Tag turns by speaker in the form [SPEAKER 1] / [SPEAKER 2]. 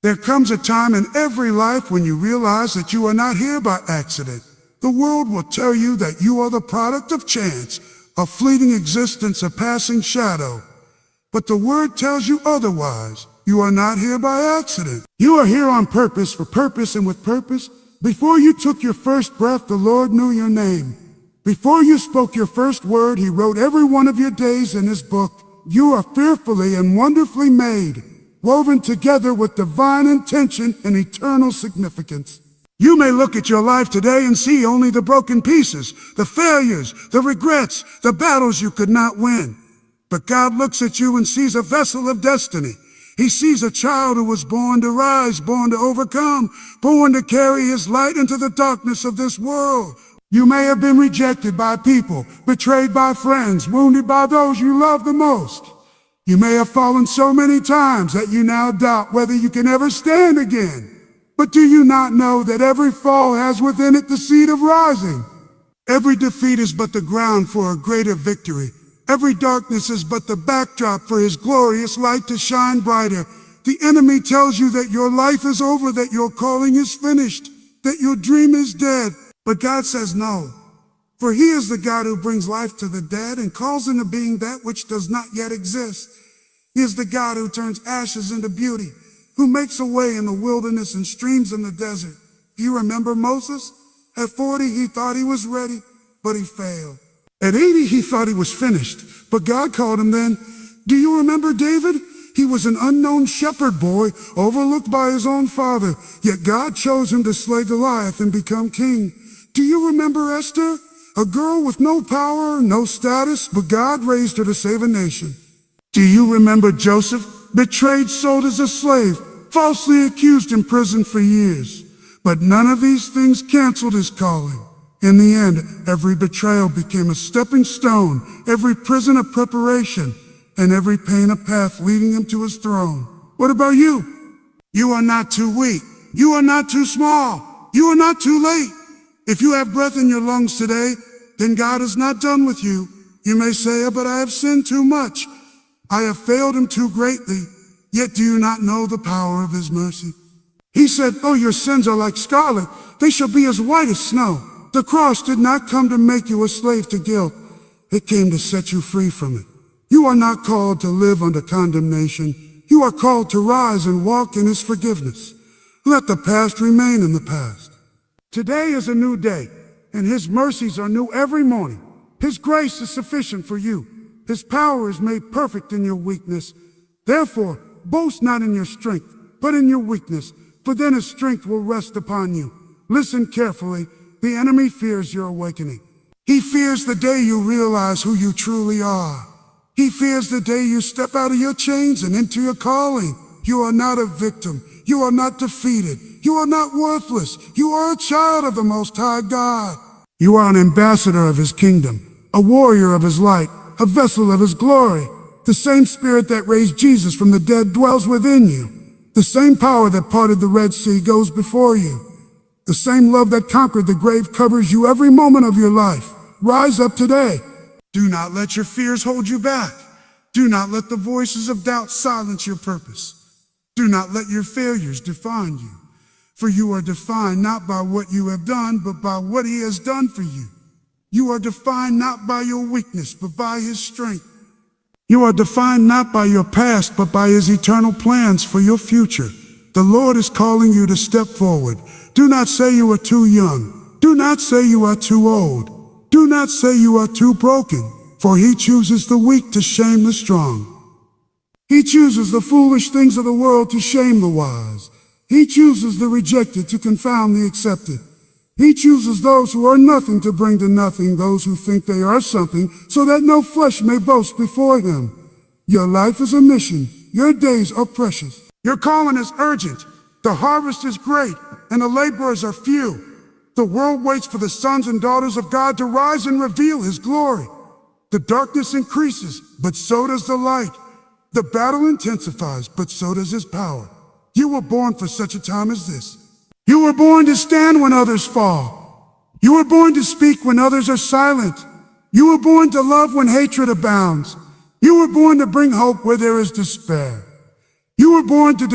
[SPEAKER 1] There comes a time in every life when you realize that you are not here by accident. The world will tell you that you are the product of chance, a fleeting existence, a passing shadow. But the Word tells you otherwise. You are not here by accident. You are here on purpose, for purpose and with purpose. Before you took your first breath, the Lord knew your name. Before you spoke your first word, He wrote every one of your days in His book. You are fearfully and wonderfully made, woven together with divine intention and eternal significance. You may look at your life today and see only the broken pieces, the failures, the regrets, the battles you could not win. But God looks at you and sees a vessel of destiny. He sees a child who was born to rise, born to overcome, born to carry His light into the darkness of this world. You may have been rejected by people, betrayed by friends, wounded by those you love the most. You may have fallen so many times that you now doubt whether you can ever stand again. But do you not know that every fall has within it the seed of rising? Every defeat is but the ground for a greater victory. Every darkness is but the backdrop for His glorious light to shine brighter. The enemy tells you that your life is over, that your calling is finished, that your dream is dead. But God says no. For He is the God who brings life to the dead and calls into being that which does not yet exist. He is the God who turns ashes into beauty, who makes a way in the wilderness and streams in the desert. Do you remember Moses? At 40, he thought he was ready, but he failed. At 80, he thought he was finished, but God called him then. Do you remember David? He was an unknown shepherd boy, overlooked by his own father, yet God chose him to slay Goliath and become king. Do you remember Esther? A girl with no power, no status, but God raised her to save a nation. Do you remember Joseph? Betrayed, sold as a slave, falsely accused, imprisoned for years. But none of these things canceled his calling. In the end, every betrayal became a stepping stone, every prison a preparation, and every pain a path leading him to His throne. What about you? You are not too weak. You are not too small. You are not too late. If you have breath in your lungs today, then God is not done with you. You may say, but I have sinned too much. I have failed Him too greatly. Yet do you not know the power of His mercy? He said, oh, your sins are like scarlet. They shall be as white as snow. The cross did not come to make you a slave to guilt. It came to set you free from it. You are not called to live under condemnation. You are called to rise and walk in His forgiveness. Let the past remain in the past. Today is a new day, and His mercies are new every morning. His grace is sufficient for you. His power is made perfect in your weakness. Therefore, boast not in your strength, but in your weakness, for then His strength will rest upon you. Listen carefully. The enemy fears your awakening. He fears the day you realize who you truly are. He fears the day you step out of your chains and into your calling. You are not a victim. You are not defeated. You are not worthless. You are a child of the Most High God. You are an ambassador of His kingdom, a warrior of His light, a vessel of His glory. The same Spirit that raised Jesus from the dead dwells within you. The same power that parted the Red Sea goes before you. The same love that conquered the grave covers you every moment of your life. Rise up today. Do not let your fears hold you back. Do not let the voices of doubt silence your purpose. Do not let your failures define you. For you are defined not by what you have done, but by what He has done for you. You are defined not by your weakness, but by His strength. You are defined not by your past, but by His eternal plans for your future. The Lord is calling you to step forward. Do not say you are too young. Do not say you are too old. Do not say you are too broken, for He chooses the weak to shame the strong. He chooses the foolish things of the world to shame the wise. He chooses the rejected to confound the accepted. He chooses those who are nothing to bring to nothing those who think they are something, so that no flesh may boast before Him. Your life is a mission. Your days are precious. Your calling is urgent. The harvest is great, and the laborers are few. The world waits for the sons and daughters of God to rise and reveal His glory. The darkness increases, but so does the light. The battle intensifies, but so does His power. You were born for such a time as this. You were born to stand when others fall. You were born to speak when others are silent. You were born to love when hatred abounds. You were born to bring hope where there is despair. You were born to